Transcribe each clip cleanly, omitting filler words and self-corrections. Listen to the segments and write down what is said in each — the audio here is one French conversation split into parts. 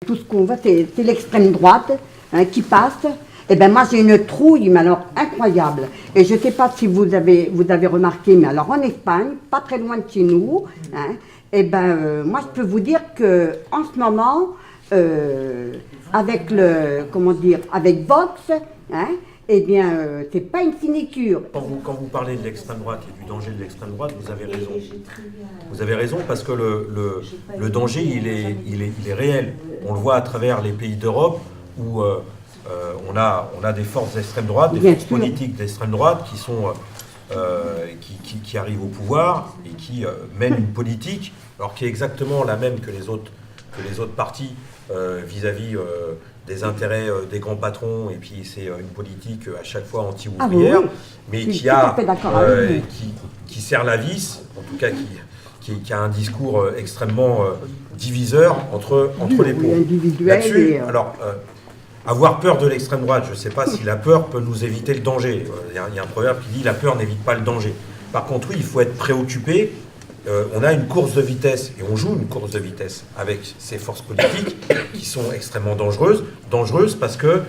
Tout ce qu'on voit, c'est l'extrême droite qui passe. Et ben moi j'ai une trouille, mais alors incroyable. Et je ne sais pas si vous avez remarqué, mais alors en Espagne, pas très loin de chez nous, et ben moi je peux vous dire que en ce moment, avec avec Vox, eh bien c'est pas une sinécure. Quand vous parlez de l'extrême droite et du danger de l'extrême droite, vous avez raison. Vous avez raison parce que le danger il est réel. On le voit à travers les pays d'Europe où on a des forces d'extrême droite, des forces politiques d'extrême droite qui arrivent au pouvoir et qui mènent une politique, alors qui est exactement la même que les autres partis vis-à-vis des intérêts des grands patrons, et puis c'est une politique à chaque fois anti-ouvrière, mais qui sert la vis, en tout cas qui a un discours extrêmement diviseur entre les pauvres. Là-dessus, alors, avoir peur de l'extrême droite, je ne sais pas si la peur peut nous éviter le danger. Il y a un proverbe qui dit « la peur n'évite pas le danger ». Par contre, oui, il faut être préoccupé. On a une course de vitesse, et on joue une course de vitesse avec ces forces politiques qui sont extrêmement dangereuses parce que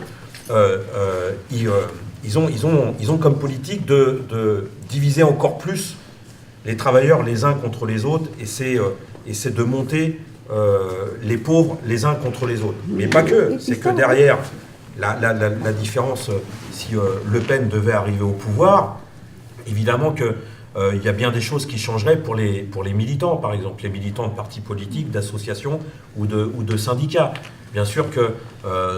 ils ont comme politique de diviser encore plus les travailleurs les uns contre les autres, et c'est de monter les pauvres les uns contre les autres. Mais pas que, c'est que derrière, la différence, si Le Pen devait arriver au pouvoir, évidemment que il y a bien des choses qui changeraient pour les militants, par exemple, les militants de partis politiques, d'associations ou de syndicats. Bien sûr que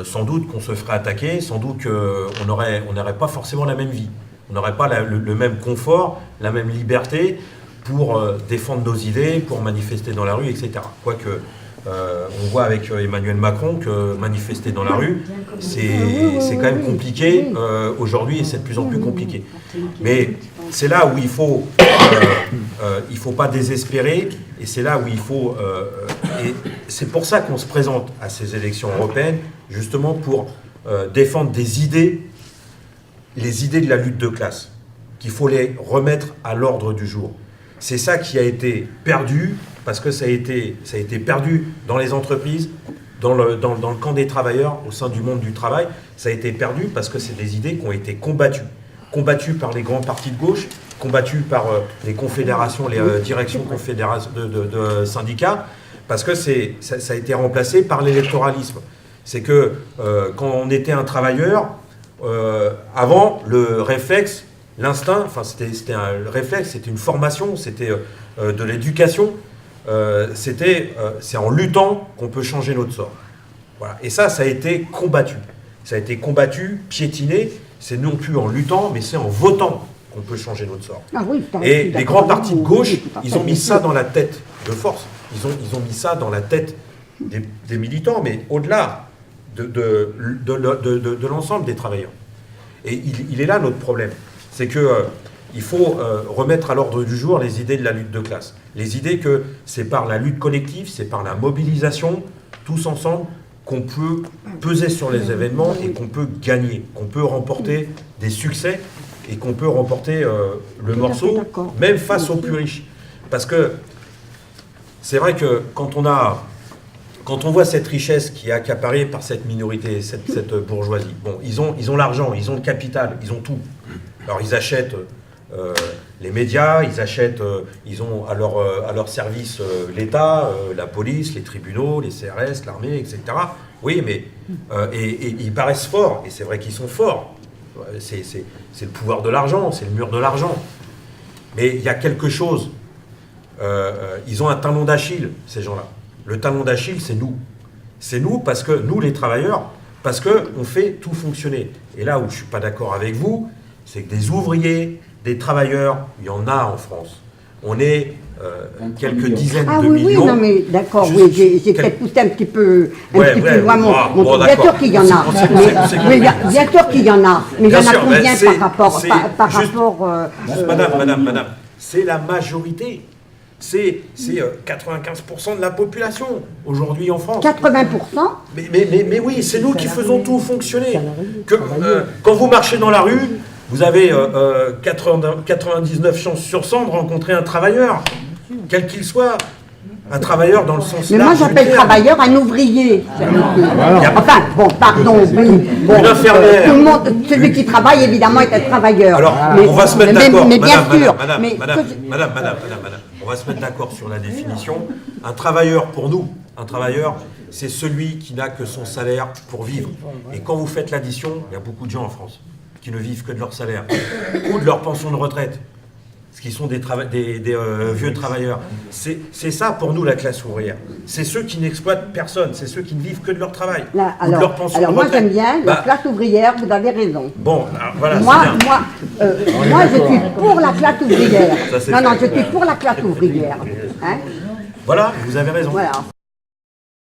sans doute qu'on se ferait attaquer, sans doute qu'on n'aurait pas forcément la même vie. On n'aurait pas le même confort, la même liberté pour défendre nos idées, pour manifester dans la rue, etc. Quoique, on voit avec Emmanuel Macron que manifester dans la rue, c'est quand même compliqué aujourd'hui, et c'est de plus en plus compliqué. Mais c'est là où il faut pas désespérer, et c'est là où il faut... et c'est pour ça qu'on se présente à ces élections européennes, justement pour défendre des idées, les idées de la lutte de classe, qu'il faut les remettre à l'ordre du jour. C'est ça qui a été perdu, parce que ça a été perdu dans les entreprises, dans le camp des travailleurs, au sein du monde du travail. Ça a été perdu parce que c'est des idées qui ont été combattues par les grands partis de gauche, combattues par les confédérations, les directions de syndicats, parce que ça a été remplacé par l'électoralisme. C'est que quand on était un travailleur, avant, le réflexe, l'instinct, enfin c'était un réflexe, c'était une formation, c'était de l'éducation, c'est en luttant qu'on peut changer notre sort. Voilà. Et ça a été combattu. Ça a été combattu, piétiné, c'est non plus en luttant, mais c'est en votant qu'on peut changer notre sort. Ah oui, et les grands partis de gauche, ils ont mis ça dans la tête de force. Ils ont mis ça dans la tête des militants, mais au-delà de l'ensemble des travailleurs. Et il est là notre problème. C'est que il faut remettre à l'ordre du jour les idées de la lutte de classe. Les idées que c'est par la lutte collective, c'est par la mobilisation, tous ensemble, qu'on peut peser sur les événements et qu'on peut gagner, qu'on peut remporter des succès et qu'on peut remporter le morceau, même face aux plus riches. Parce que c'est vrai que quand on voit cette richesse qui est accaparée par cette minorité, cette bourgeoisie, bon, ils ont l'argent, ils ont le capital, ils ont tout. Alors ils achètent les médias, ils ont à leur service l'État, la police, les tribunaux, les CRS, l'armée, etc. Oui, mais et ils paraissent forts, et c'est vrai qu'ils sont forts. C'est le pouvoir de l'argent, c'est le mur de l'argent. Mais il y a quelque chose. Ils ont un talon d'Achille, ces gens-là. Le talon d'Achille, c'est nous. C'est nous parce que, nous les travailleurs, parce qu'on fait tout fonctionner. Et là où je ne suis pas d'accord avec vous, c'est que des ouvriers, des travailleurs, il y en a en France. On est quelques dizaines de millions. Oui, non mais d'accord, oui, j'ai peut-être poussé un petit peu loin mon bien sûr qu'il y en a. Bien sûr qu'il y en a. Mais il y en a combien par rapport... Madame, c'est la majorité. C'est 95% de la population aujourd'hui en France. 80%? Mais oui, c'est nous qui faisons tout fonctionner. Quand vous marchez dans la rue, vous avez 99 chances sur 100 de rencontrer un travailleur, quel qu'il soit. Un travailleur dans le sens Mais moi large du j'appelle terme. travailleur un ouvrier. Enfin, bon, pardon, oui. Bon, Une infirmière. tout le monde, celui qui travaille évidemment est un travailleur. Alors, Mais- on va se mettre d'accord. Mais bien Madame, sûr. madame, mais madame, madame, madame, on va se mettre d'accord sur la définition. Un travailleur, pour nous, un travailleur, c'est celui qui n'a que son salaire pour vivre. Et quand vous faites l'addition, il y a beaucoup de gens en France qui ne vivent que de leur salaire ou de leur pension de retraite, ce qui sont des vieux travailleurs. C'est ça pour nous la classe ouvrière. C'est ceux qui n'exploitent personne, c'est ceux qui ne vivent que de leur travail Là, ou de leur pension alors de moi retraite. j'aime bien la Bah, classe ouvrière, vous avez raison. Bon, alors, voilà, Moi, c'est bien. moi, je suis pour la classe ouvrière. Ça, c'est Non, fait. je suis pour la classe ouvrière. Hein? Voilà, vous avez raison. Voilà.